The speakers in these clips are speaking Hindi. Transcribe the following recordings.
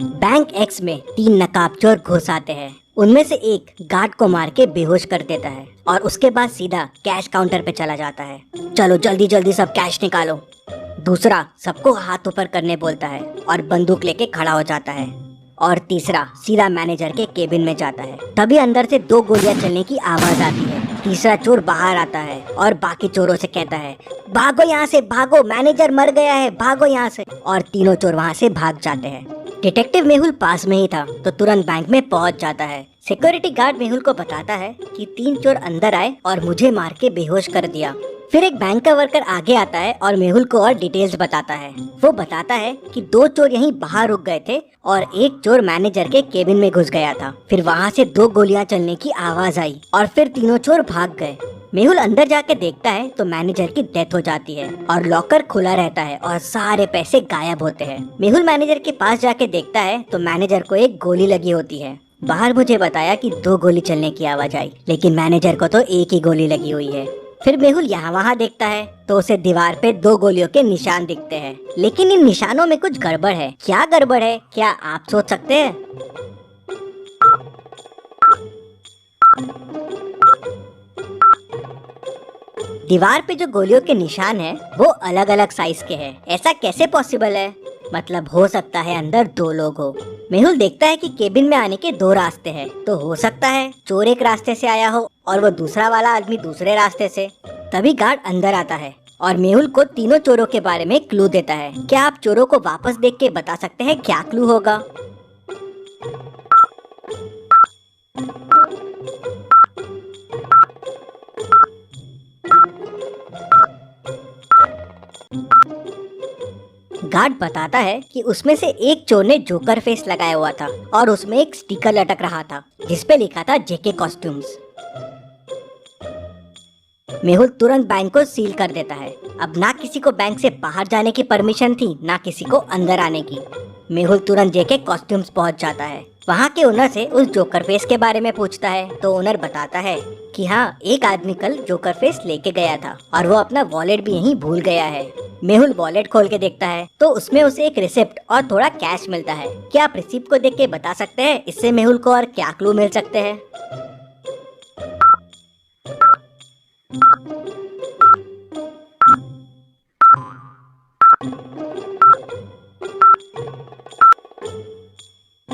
बैंक एक्स में 3 नकाबचोर घुस आते हैं। उनमें से एक गार्ड को मार के बेहोश कर देता है और उसके बाद सीधा कैश काउंटर पे चला जाता है। चलो जल्दी जल्दी सब कैश निकालो। दूसरा सबको हाथ ऊपर करने बोलता है और बंदूक लेके खड़ा हो जाता है। और तीसरा सीधा मैनेजर के केबिन में जाता है। तभी अंदर से 2 गोलियां चलने की आवाज आती है। तीसरा चोर बाहर आता है और बाकी चोरों से कहता है, भागो यहाँ से भागो, मैनेजर मर गया है, भागो यहाँ से। और तीनों चोर वहाँ से भाग जाते हैं। डिटेक्टिव मेहुल पास में ही था तो तुरंत बैंक में पहुंच जाता है। सिक्योरिटी गार्ड मेहुल को बताता है कि 3 चोर अंदर आए और मुझे मार के बेहोश कर दिया। फिर एक बैंक का वर्कर आगे आता है और मेहुल को और डिटेल्स बताता है। वो बताता है कि 2 चोर यहीं बाहर रुक गए थे और एक चोर मैनेजर के केबिन में घुस गया था। फिर वहाँ से 2 गोलियां चलने की आवाज आई और फिर तीनों चोर भाग गए। मेहुल अंदर जाके देखता है तो मैनेजर की डेथ हो जाती है और लॉकर खुला रहता है और सारे पैसे गायब होते हैं। मेहुल मैनेजर के पास जाके देखता है तो मैनेजर को एक गोली लगी होती है। बाहर मुझे बताया कि 2 गोली चलने की आवाज आई, लेकिन मैनेजर को तो एक ही गोली लगी हुई है। फिर मेहुल यहाँ वहाँ देखता है तो उसे दीवार पे 2 गोलियों के निशान दिखते हैं, लेकिन इन निशानों में कुछ गड़बड़ है। क्या गड़बड़ है, क्या आप सोच सकते हैं? दीवार पे जो गोलियों के निशान हैं, वो अलग अलग साइज के हैं। ऐसा कैसे पॉसिबल है? मतलब हो सकता है अंदर 2 लोग हो। मेहुल देखता है कि केबिन में आने के 2 रास्ते हैं, तो हो सकता है चोर एक रास्ते से आया हो और वो दूसरा वाला आदमी दूसरे रास्ते से। तभी गार्ड अंदर आता है और मेहुल को तीनों चोरों के बारे में क्लू देता है। क्या आप चोरों को वापस देख के बता सकते हैं क्या क्लू होगा? गार्ड बताता है कि उसमें से एक चोर ने जोकर फेस लगाया हुआ था और उसमें एक स्टिकर लटक रहा था जिसपे लिखा था जेके कॉस्ट्यूम्स। मेहुल तुरंत बैंक को सील कर देता है। अब ना किसी को बैंक से बाहर जाने की परमिशन थी, ना किसी को अंदर आने की। मेहुल तुरंत जेके कॉस्ट्यूम्स पहुंच जाता है। वहाँ के ओनर से उस जोकर फेस के बारे में पूछता है तो ओनर बताता है कि हाँ, एक आदमी कल जोकर फेस लेके गया था और वो अपना वॉलेट भी यहीं भूल गया है। मेहुल वॉलेट खोल के देखता है तो उसमें उसे एक रिसिप्ट और थोड़ा कैश मिलता है। क्या आप रिसिप्ट को देख के बता सकते हैं इससे मेहुल को और क्या क्लू मिल सकते हैं?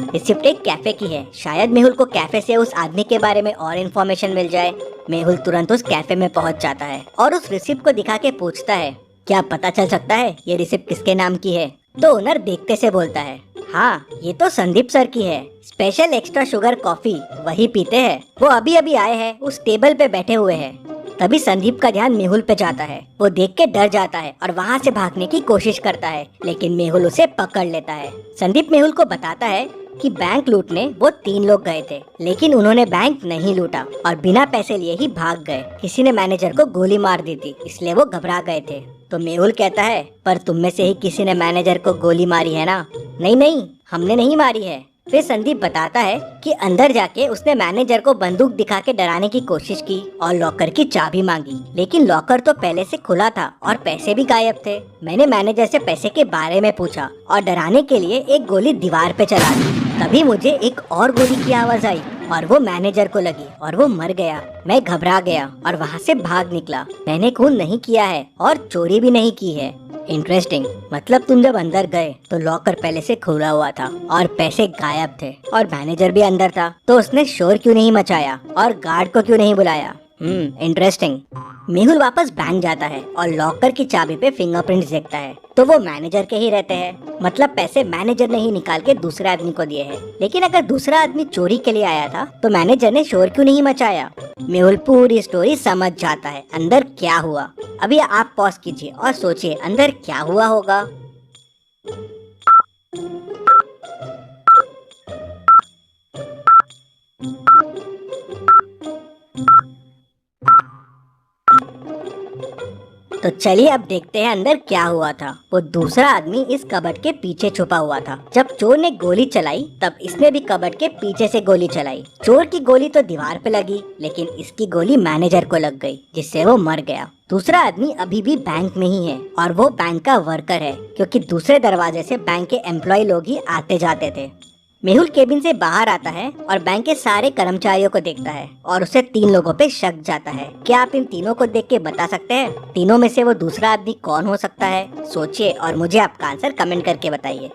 रिसिप्ट एक कैफे की है। शायद मेहुल को कैफे से उस आदमी के बारे में और इन्फॉर्मेशन मिल जाए। मेहुल तुरंत उस कैफे में पहुंच जाता है और उस रिसिप्ट को दिखा के पूछता है, क्या पता चल सकता है ये रिसिप्ट किसके नाम की है? तो ओनर देखते से बोलता है, हाँ, ये तो संदीप सर की है। स्पेशल एक्स्ट्रा शुगर कॉफी वही पीते हैं। वो अभी अभी आए हैं, उस टेबल पे बैठे हुए हैं। तभी संदीप का ध्यान मेहुल पे जाता है। वो देख के डर जाता है और वहाँ से भागने की कोशिश करता है, लेकिन मेहुल उसे पकड़ लेता है। संदीप मेहुल को बताता है कि बैंक लूटने वो 3 लोग गए थे, लेकिन उन्होंने बैंक नहीं लूटा और बिना पैसे लिए ही भाग गए। किसी ने मैनेजर को गोली मार दी थी, इसलिए वो घबरा गए थे। तो मेहुल कहता है, पर तुम में से ही किसी ने मैनेजर को गोली मारी है ना? नहीं नहीं, हमने नहीं मारी है। फिर संदीप बताता है कि अंदर जाके उसने मैनेजर को बंदूक दिखा के डराने की कोशिश की और लॉकर की चाबी मांगी, लेकिन लॉकर तो पहले से खुला था और पैसे भी गायब थे। मैंने मैनेजर से पैसे के बारे में पूछा और डराने के लिए एक गोली दीवार पे चला दी। तभी मुझे एक और गोली की आवाज आई और वो मैनेजर को लगी और वो मर गया। मैं घबरा गया और वहाँ से भाग निकला। मैंने खून नहीं किया है और चोरी भी नहीं की है। इंटरेस्टिंग। मतलब तुम जब अंदर गए तो लॉकर पहले से खुला हुआ था और पैसे गायब थे और मैनेजर भी अंदर था, तो उसने शोर क्यों नहीं मचाया और गार्ड को क्यों नहीं बुलाया? इंटरेस्टिंग। मेहुल वापस बैंक जाता है और लॉकर की चाबी पे फिंगरप्रिंट्स देखता है, तो वो मैनेजर के ही रहते हैं। मतलब पैसे मैनेजर ने ही निकाल के दूसरे आदमी को दिए हैं। लेकिन अगर दूसरा आदमी चोरी के लिए आया था तो मैनेजर ने शोर क्यों नहीं मचाया? मेहुल पूरी स्टोरी समझ जाता है अंदर क्या हुआ। अभी आप पॉज कीजिए और सोचिए अंदर क्या हुआ होगा। तो चलिए अब देखते हैं अंदर क्या हुआ था। वो दूसरा आदमी इस कबर्ड के पीछे छुपा हुआ था। जब चोर ने गोली चलाई तब इसने भी कबर्ड के पीछे से गोली चलाई। चोर की गोली तो दीवार पे लगी, लेकिन इसकी गोली मैनेजर को लग गई, जिससे वो मर गया। दूसरा आदमी अभी भी बैंक में ही है और वो बैंक का वर्कर है, क्योंकि दूसरे दरवाजे से बैंक के एम्प्लॉय लोग ही आते जाते थे। मेहुल केबिन से बाहर आता है और बैंक के सारे कर्मचारियों को देखता है और उसे 3 लोगों पे शक जाता है। क्या आप इन तीनों को देख के बता सकते हैं तीनों में से वो दूसरा आदमी कौन हो सकता है? सोचिए और मुझे आपका आंसर कमेंट करके बताइए।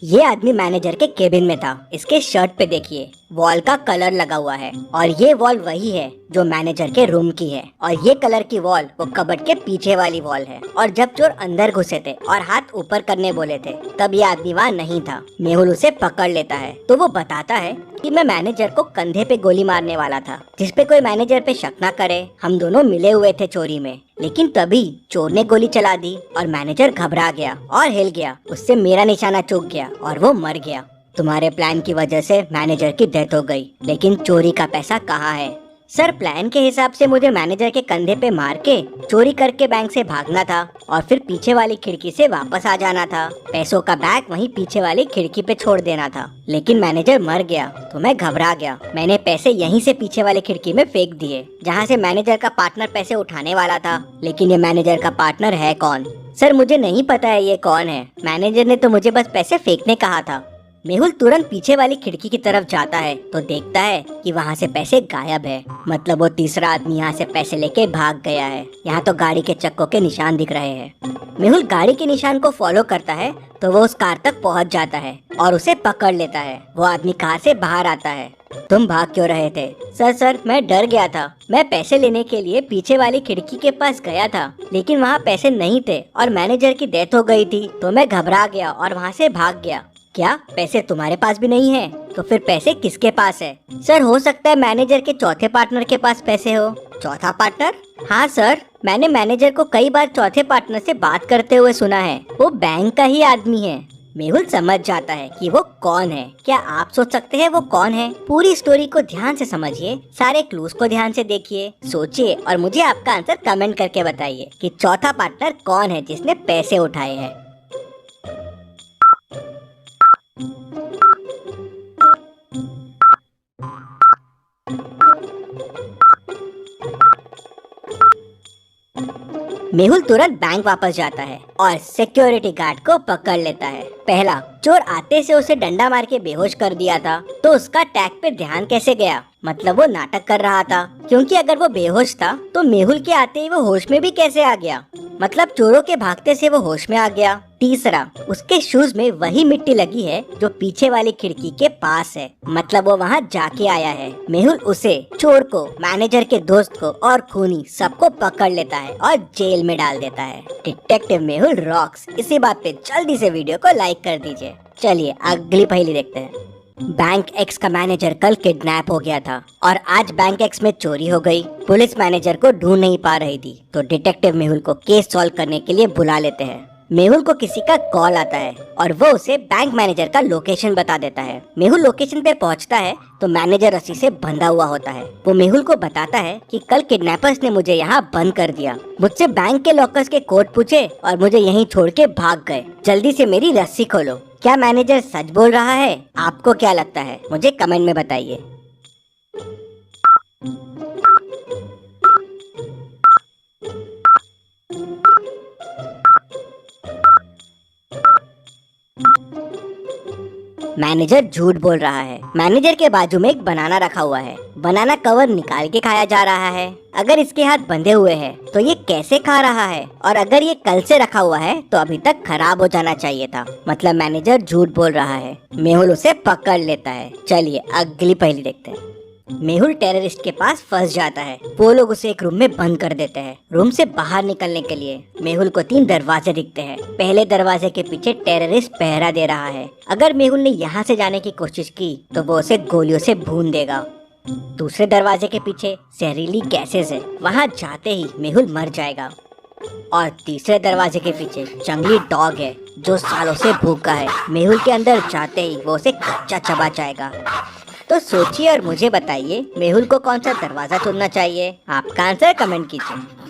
ये आदमी मैनेजर के केबिन में था। इसके शर्ट पे देखिए वॉल का कलर लगा हुआ है और ये वॉल वही है जो मैनेजर के रूम की है और ये कलर की वॉल वो कबर्ड के पीछे वाली वॉल है। और जब चोर अंदर घुसे थे और हाथ ऊपर करने बोले थे तब ये आदमी वहाँ नहीं था। मेहुल उसे पकड़ लेता है तो वो बताता है कि मैं मैनेजर को कंधे पे गोली मारने वाला था, जिसपे कोई मैनेजर पे शक ना करे। हम दोनों मिले हुए थे चोरी में, लेकिन तभी चोर ने गोली चला दी और मैनेजर घबरा गया और हिल गया। उससे मेरा निशाना चूक गया और वो मर गया। तुम्हारे प्लान की वजह से मैनेजर की डेथ हो गई, लेकिन चोरी का पैसा कहाँ है? सर, प्लान के हिसाब से मुझे मैनेजर के कंधे पे मार के चोरी करके बैंक से भागना था और फिर पीछे वाली खिड़की से वापस आ जाना था। पैसों का बैग वहीं पीछे वाली खिड़की पे छोड़ देना था, लेकिन मैनेजर मर गया तो मैं घबरा गया। मैंने पैसे यहीं से पीछे वाली खिड़की में फेंक दिए, जहाँ से मैनेजर का पार्टनर पैसे उठाने वाला था। लेकिन ये मैनेजर का पार्टनर है कौन? सर, मुझे नहीं पता है ये कौन है। मैनेजर ने तो मुझे बस पैसे फेंकने कहा था। मेहुल तुरंत पीछे वाली खिड़की की तरफ जाता है तो देखता है कि वहाँ से पैसे गायब है। मतलब वो तीसरा आदमी यहाँ से पैसे लेके भाग गया है। यहाँ तो गाड़ी के चक्कों के निशान दिख रहे हैं। मेहुल गाड़ी के निशान को फॉलो करता है तो वो उस कार तक पहुँच जाता है और उसे पकड़ लेता है। वो आदमी कार से बाहर आता है। तुम भाग क्यों रहे थे? सर, मैं डर गया था। मैं पैसे लेने के लिए पीछे वाली खिड़की के पास गया था, लेकिन वहाँ पैसे नहीं थे और मैनेजर की डेथ हो गई थी, तो मैं घबरा गया और वहाँ से भाग गया। क्या पैसे तुम्हारे पास भी नहीं है? तो फिर पैसे किसके पास है? सर, हो सकता है मैनेजर के चौथे पार्टनर के पास पैसे हो। चौथा पार्टनर? हाँ सर, मैंने मैनेजर को कई बार चौथे पार्टनर से बात करते हुए सुना है। वो बैंक का ही आदमी है। मेहुल समझ जाता है कि वो कौन है। क्या आप सोच सकते हैं वो कौन है? पूरी स्टोरी को ध्यान से समझिए, सारे क्लूज को ध्यान से देखिए, सोचिए और मुझे आपका आंसर कमेंट करके बताइए कि चौथा पार्टनर कौन है जिसने पैसे उठाए हैं। मेहुल तुरंत बैंक वापस जाता है और सिक्योरिटी गार्ड को पकड़ लेता है। पहला, चोर आते से उसे डंडा मार के बेहोश कर दिया था, तो उसका टैग पे ध्यान कैसे गया? मतलब वो नाटक कर रहा था, क्योंकि अगर वो बेहोश था तो मेहुल के आते ही वो होश में भी कैसे आ गया? मतलब चोरों के भागते से वो होश में आ गया। तीसरा, उसके शूज में वही मिट्टी लगी है जो पीछे वाली खिड़की के पास है, मतलब वो वहाँ जाके आया है। मेहुल उसे, चोर को, मैनेजर के दोस्त को और खूनी सबको पकड़ लेता है और जेल में डाल देता है। Detective Mehul rocks. इसी बात पे जल्दी से वीडियो को लाइक कर दीजिए। चलिए अगली पहेली देखते हैं। बैंक एक्स का मैनेजर कल किडनैप हो गया था और आज बैंक एक्स में चोरी हो गई। पुलिस मैनेजर को ढूंढ नहीं पा रही थी, तो डिटेक्टिव मेहुल को केस सॉल्व करने के लिए बुला लेते हैं। मेहुल को किसी का कॉल आता है और वो उसे बैंक मैनेजर का लोकेशन बता देता है। मेहुल लोकेशन पे पहुंचता है तो मैनेजर रस्सी से बंधा हुआ होता है। वो मेहुल को बताता है कि कल किडनैपर्स ने मुझे यहाँ बंद कर दिया, मुझसे बैंक के लॉकर्स के कोड पूछे और मुझे यहीं छोड़ के भाग गए। जल्दी से मेरी रस्सी खोलो। क्या मैनेजर सच बोल रहा है? आपको क्या लगता है? मुझे कमेंट में बताइए। मैनेजर झूठ बोल रहा है। मैनेजर के बाजू में एक बनाना रखा हुआ है। बनाना कवर निकाल के खाया जा रहा है। अगर इसके हाथ बंधे हुए हैं तो ये कैसे खा रहा है? और अगर ये कल से रखा हुआ है तो अभी तक खराब हो जाना चाहिए था। मतलब मैनेजर झूठ बोल रहा है। मेहुल उसे पकड़ लेता है। चलिए अगली पहेली देखते हैं। मेहुल टेररिस्ट के पास फंस जाता है। वो लोग उसे एक रूम में बंद कर देते हैं। रूम से बाहर निकलने के लिए मेहुल को 3 दरवाजे दिखते हैं। पहले दरवाजे के पीछे टेररिस्ट पहरा दे रहा है। अगर मेहुल ने यहाँ से जाने की कोशिश की तो वो उसे गोलियों से भून देगा। दूसरे दरवाजे के पीछे जहरीली गैसेस है, वहाँ जाते ही मेहुल मर जाएगा। और तीसरे दरवाजे के पीछे जंगली डॉग है जो सालों से भूखा है। मेहुल के अंदर जाते ही वो उसे कच्चा चबा जाएगा। तो सोचिए और मुझे बताइए मेहुल को कौन सा दरवाजा चुनना चाहिए। आपका आंसर कमेंट कीजिए।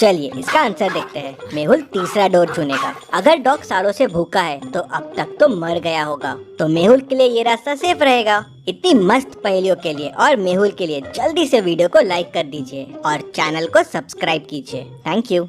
चलिए इसका आंसर देखते हैं। मेहुल तीसरा डोर चुनेगा। अगर डॉग सालों से भूखा है तो अब तक तो मर गया होगा, तो मेहुल के लिए ये रास्ता सेफ रहेगा। इतनी मस्त पहेलियों के लिए और मेहुल के लिए जल्दी से वीडियो को लाइक कर दीजिए और चैनल को सब्सक्राइब कीजिए। Thank you.